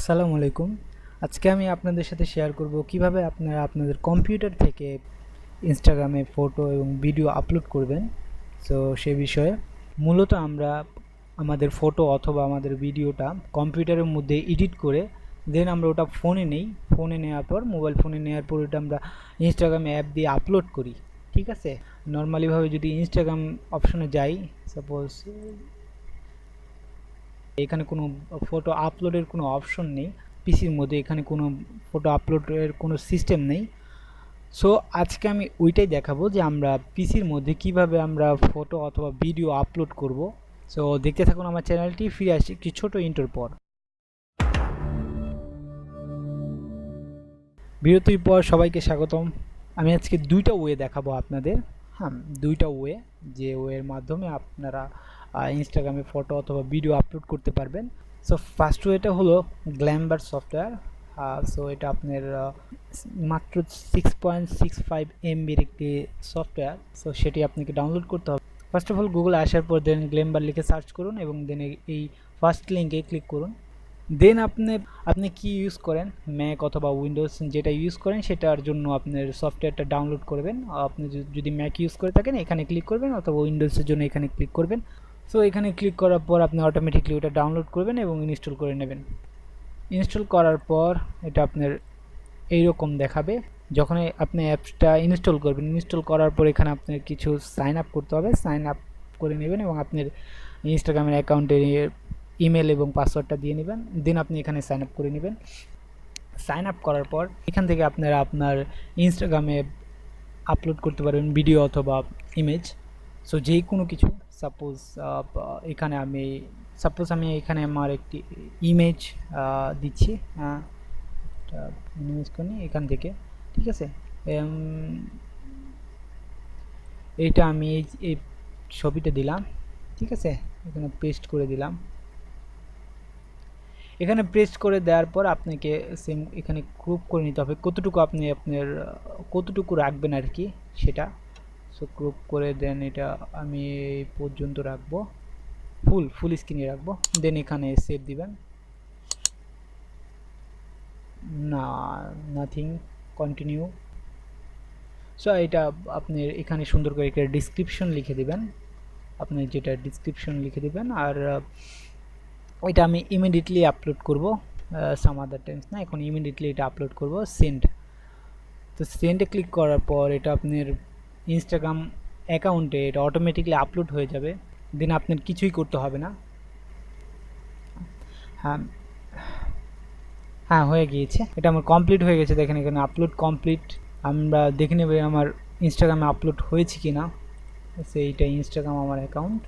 আসসালামু আলাইকুম। আজকে আমি আপনাদের সাথে শেয়ার করব কিভাবে আপনারা আপনাদের কম্পিউটার থেকে ইনস্টাগ্রামে ফটো এবং ভিডিও আপলোড করবেন। সো সে বিষয়ে মূলত আমরা আমাদের ফটো অথবা আমাদের ভিডিওটা কম্পিউটারের মধ্যে এডিট করে দেন আমরা ওটা ফোনে নেই। ফোনে নেওয়ার পর মোবাইল ফোনে নেওয়ার পর ওটা আমরা ইনস্টাগ্রামে অ্যাপ দিয়ে আপলোড করি। ঠিক আছে, নর্মালিভাবে যদি ইনস্টাগ্রাম অপশনে যাই, সাপোজ এখানে কোনো ফটো আপলোডের কোনো অপশন নেই পিসির মধ্যে, এখানে কোনো ফটো আপলোডের কোনো সিস্টেম নেই। সো আজকে আমি ওইটাই দেখাবো যে আমরা পিসির মধ্যে কিভাবে আমরা ফটো অথবা ভিডিও আপলোড করব। সো দেখতে থাকুন আমার চ্যানেলটি। ফিরে আসছি একটি ছোটো ইন্টোর পর। বিরতির পর সবাইকে স্বাগতম। আমি আজকে দুইটা ওয়ে দেখাবো আপনাদের। হ্যাঁ, দুইটা ওয়ে, যে ওয়ের মাধ্যমে আপনারা ইনস্টাগ্রামে ফটো অথবা ভিডিও আপলোড করতে পারবেন। সো ফার্স্ট ওয়েটা হলো গ্ল্যামবার সফটওয়্যার। সো এটা আপনার মাত্র 6.65 MBর একটি সফটওয়্যার। সো সেটি আপনাকে ডাউনলোড করতে হবে। ফার্স্ট অফ অল গুগলে আসার পর দেন গ্ল্যামবার লিখে সার্চ করুন এবং দেন এই ফার্স্ট লিঙ্কে ক্লিক করুন। দেন আপনি কি ইউজ করেন, ম্যাক অথবা উইন্ডোজ, যেটা ইউজ করেন সেটার জন্য আপনার সফটওয়্যারটা ডাউনলোড করবেন। আপনি যদি ম্যাক ইউজ করে থাকেন এখানে ক্লিক করবেন, অথবা উইন্ডোজের জন্য এখানে ক্লিক করবেন। সো এখানে ক্লিক করার পর আপনি অটোমেটিকলি ওটা ডাউনলোড করবেন এবং ইনস্টল করে নেবেন। ইনস্টল করার পর এটা আপনার এইরকম দেখাবে। যখন আপনি অ্যাপসটা ইনস্টল করবেন, ইনস্টল করার পর এখানে আপনার কিছু সাইন আপ করতে হবে। সাইন আপ করে নেবেন এবং আপনার ইনস্টাগ্রামের অ্যাকাউন্টের ইমেল এবং পাসওয়ার্ডটা দিয়ে নেবেন। দেন আপনি এখানে সাইন আপ করে নেবেন। সাইন আপ করার পর এখান থেকে আপনারা আপনার ইনস্টাগ্রামে আপলোড করতে পারবেন ভিডিও অথবা ইমেজ। সো যেই কোনো কিছু, সাপোজ এখানে আমি এখানে আমার একটি ইমেজ দিচ্ছি। ইমেজ করি এখান থেকে, ঠিক আছে। এইটা আমি এই ছবিটা দিলাম, ঠিক আছে, এখানে পেস্ট করে দিলাম। এখানে পেস্ট করে দেওয়ার পর আপনাকে সেম এখানে ক্রপ করে নিতে হবে কতটুকু আপনি আপনার কতটুকু রাখবেন আর কি সেটা। সো ক্রপ করে দেন এটা আমি এই পর্যন্ত রাখবো, ফুল স্ক্রিনে রাখবো। দেন এখানে সেভ দিবেন। না, নাথিং, কন্টিনিউ। সো এটা আপনি এখানে সুন্দর করে একটা ডিসক্রিপশন লিখে দিবেন, আপনি যেটা ডিসক্রিপশন লিখে দিবেন। আর এটা আমি ইমিডিয়েটলি আপলোড করব, সাম আদার টাইমস না, এখন ইমিডিয়েটলি এটা আপলোড করব। সেন্ড। তো সেন্ডে ক্লিক করার পর এটা আপনার ইনস্টাগ্রাম অ্যাকাউন্টে এটা অটোমেটিকলি আপলোড হয়ে যাবে। দেন আপনার কিছুই করতে হবে না। হ্যাঁ হ্যাঁ, হয়ে গিয়েছে, এটা আমার কমপ্লিট হয়ে গেছে। দেখেন এখানে আপলোড কমপ্লিট। আমরা দেখে নেব আমার ইনস্টাগ্রামে আপলোড হয়েছে কি না। এইটা ইনস্টাগ্রাম আমার অ্যাকাউন্ট।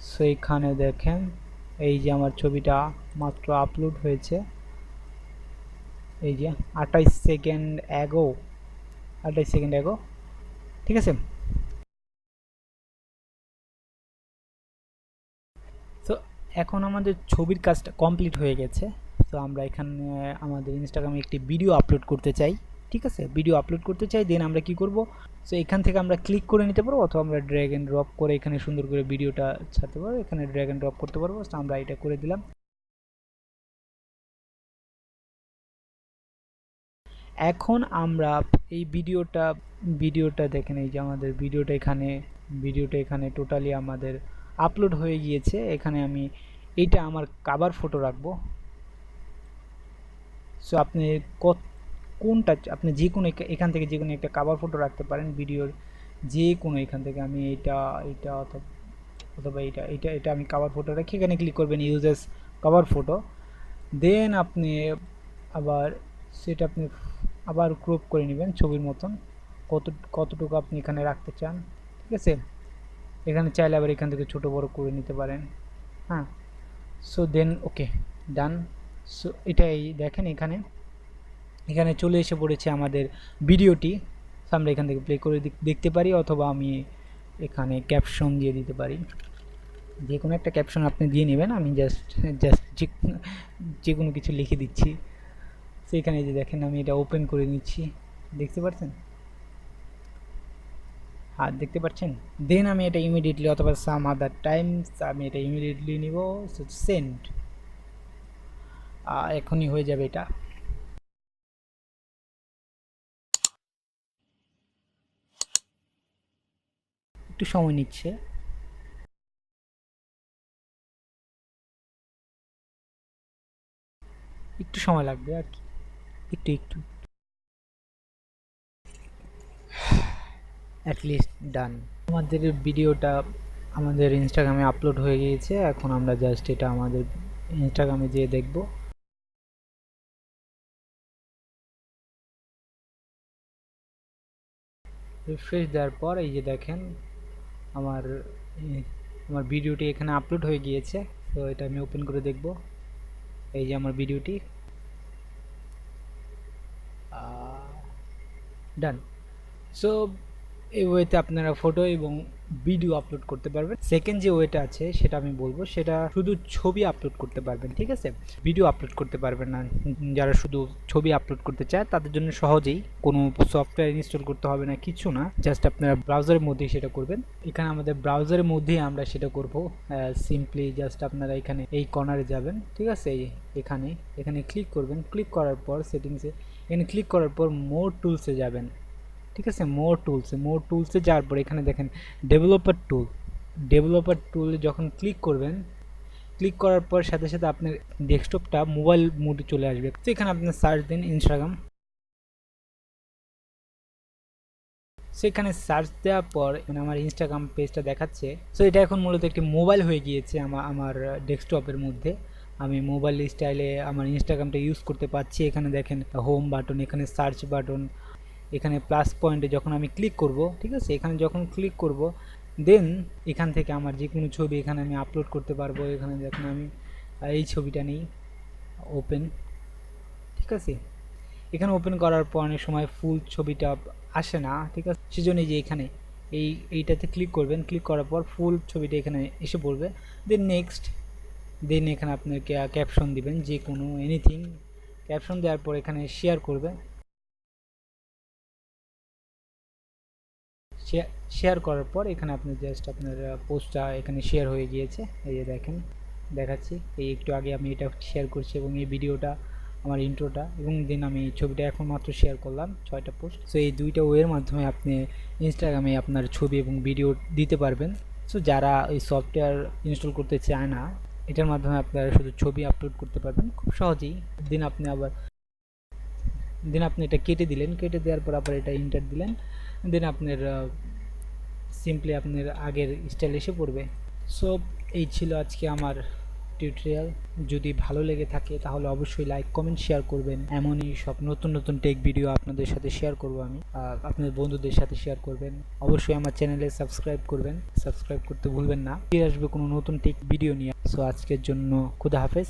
সো এখানে দেখেন এই যে আমার ছবিটা মাত্র আপলোড হয়েছে, এই যে 28 সেকেন্ড অ্যাগো, 28 সেকেন্ড অ্যাগো, ঠিক আছে। তো এখন আমাদের ছবির কাজটা কমপ্লিট হয়ে গেছে। তো আমরা এখানে আমাদের ইনস্টাগ্রামে একটি ভিডিও আপলোড করতে চাই, ঠিক আছে, ভিডিও আপলোড করতে চাই। দেন আমরা কি করব, সো এখান থেকে আমরা ক্লিক করে নিতে পারবো, অথবা আমরা ড্র্যাগ এন্ড ড্রপ করে এখানে সুন্দর করে ভিডিওটা ছাড়তে পারবো। এখানে ড্র্যাগ এন্ড ড্রপ করতে পারবো। তো আমরা এটা করে দিলাম। এখন আমরা এই ভিডিওটা দেখেন, এই যে আমাদের ভিডিওটা এখানে টোটালি আমাদের আপলোড হয়ে গিয়েছে। এখানে আমি এইটা আমার কভার ফটো রাখবো। সো আপনি কোনটা আপনি যে কোনো এখান থেকে যে কোনো একটা কভার ফটো রাখতে পারেন ভিডিওর, যে কোনো এখান থেকে। আমি এটা অথবা এটা আমি কভার ফটো রাখি। এখানে ক্লিক করবেন ইউজ এস কভার ফটো। দেন আপনি আবার সেটা আপনি আবার ক্রপ করে নেবেন ছবির মতন, কতটুকু আপনি এখানে রাখতে চান, ঠিক আছে। এখানে চাইলে আবার এখান থেকে ছোট বড় করে নিতে পারেন। হ্যাঁ, সো দেন ওকে, ডান। সো এটাই দেখেন এখানে চলে এসে পড়েছে আমাদের ভিডিওটি। আমরা এখান থেকে প্লে করে দেখতে পারি, অথবা আমি এখানে ক্যাপশন দিয়ে দিতে পারি। যে কোনো একটা ক্যাপশন আপনি দিয়ে নেবেন। আমি জাস্ট যে কোনো কিছু লিখে দিচ্ছি। সেখানে যে দেখেন আমি এটা ওপেন করে নিচ্ছি, দেখতে পাচ্ছেন, আর দেখতে পাচ্ছেন। দেন আমি এটা ইমিডিয়েটলি অথবা সাম আদার টাইমস আমি এটা ইমিডিয়েটলি নিব। সেন্ড। এখনই হয়ে যাবে এটা। একটু সময় নিচ্ছে। একটু সময় লাগবে আর কি, একটু একটু। অ্যাটলিস্ট ডান। আমাদের ভিডিওটা আমাদের ইনস্টাগ্রামে আপলোড হয়ে গিয়েছে। এখন আমরা জাস্ট এটা আমাদের ইনস্টাগ্রামে যেয়ে দেখব। রিফ্রেশ দেওয়ার পর এই যে দেখেন আমার আমার ভিডিওটি এখানে আপলোড হয়ে গিয়েছে। তো এটা আমি ওপেন করে দেখব। এই যে আমার ভিডিওটি ডান। সো এই ওয়েতে আপনারা ফটো এবং ভিডিও আপলোড করতে পারবেন। সেকেন্ড যে ওয়েটা আছে সেটা আমি বলবো, সেটা শুধু ছবি আপলোড করতে পারবেন, ঠিক আছে? ভিডিও আপলোড করতে পারবেন না। যারা শুধু ছবি আপলোড করতে চায় তাদের জন্য সহজেই, কোনো সফটওয়্যার ইনস্টল করতে হবে না, কিছু না, জাস্ট আপনারা ব্রাউজারের মধ্যেই সেটা করবেন। এখানে আমাদের ব্রাউজারের মধ্যেই আমরা সেটা করব। সিম্পলি জাস্ট আপনারা এখানে এই কর্নারে যাবেন, ঠিক আছে? এখানে এখানে ক্লিক করবেন। ক্লিক করার পর সেটিংসে এখানে ক্লিক করার পর মোর টুলসে যাবেন, ঠিক আছে? মোর টুলসে যাওয়ার পর এখানে দেখেন ডেভেলপার টুলে যখন ক্লিক করবেন, ক্লিক করার পর সাথে সাথে আপনার ডেস্কটপটা মোবাইল মোডে চলে আসবে। তো এখানে আপনার সার্চ দিন ইনস্টাগ্রাম। সেখানে সার্চ দেওয়ার পর এখানে আমার ইনস্টাগ্রাম পেজটা দেখাচ্ছে। সো এটা এখন মূলত একটি মোবাইল হয়ে গিয়েছে আমার ডেস্কটপের মধ্যে। আমি মোবাইল স্টাইলে আমার ইনস্টাগ্রামটা ইউজ করতে পারছি। এখানে দেখেন হোম বাটন, এখানে সার্চ বাটন, এখানে প্লাস পয়েন্টে যখন আমি ক্লিক করব, ঠিক আছে? এখানে যখন ক্লিক করব দেন এখান থেকে আমার যে কোনো ছবি এখানে আমি আপলোড করতে পারবো। এখানে দেখুন আমি এই ছবিটা নেই, ওপেন, ঠিক আছে? এখানে ওপেন করার পর অনেক সময় ফুল ছবিটা আসে না, ঠিক আছে? সেজন্য যে এখানে এইটাতে ক্লিক করবেন। ক্লিক করার পর ফুল ছবিটা এখানে এসে পড়বে। দেন নেক্সট, দেন এখানে আপনাকে ক্যাপশন দিবেন, যে কোনো এনিথিং। ক্যাপশন দেওয়ার পর এখানে শেয়ার করবে। শেয়ার করার পর এখানে আপনি জাস্ট আপনার পোস্টটা এখানে শেয়ার হয়ে গিয়েছে। এই যে দেখেন দেখাচ্ছি, এই একটু আগে আমি এটা শেয়ার করছি এবং এই ভিডিওটা আমার ইন্ট্রোটা, এবং দেন আমি ছবিটা এখন মাত্র শেয়ার করলাম 6টা পোস্ট। সো এই দুইটা ওয়ের মাধ্যমে আপনি ইনস্টাগ্রামে আপনার ছবি এবং ভিডিও দিতে পারবেন। সো যারা এই সফটওয়্যার ইনস্টল করতে চায় না, এটার মাধ্যমে আপনারা শুধু ছবি আপলোড করতে পারবেন খুব সহজেই। দেন আপনি এটা কেটে দিলেন। কেটে দেওয়ার পর আবার এটা ইন্টার দিলেন। দেন আপনার সিম্পলি আপনার আগের স্টাইল এসে পড়বে। সো এই ছিল আজকে আমার টিউটোরিয়াল। যদি ভালো লেগে থাকে তাহলে অবশ্যই লাইক, কমেন্ট, শেয়ার করবেন। এমনই সব নতুন নতুন টেক ভিডিও আপনাদের সাথে শেয়ার করব আমি, আপনাদের বন্ধুদের সাথে শেয়ার করবেন। অবশ্যই আমার চ্যানেলে সাবস্ক্রাইব করবেন, সাবস্ক্রাইব করতে ভুলবেন না। ফিরে আসবে কোনো নতুন টেক ভিডিও নিয়ে। সো আজকের জন্য খুদা হাফেজ।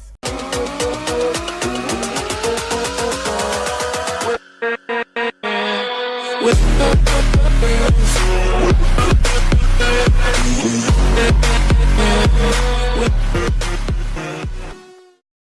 With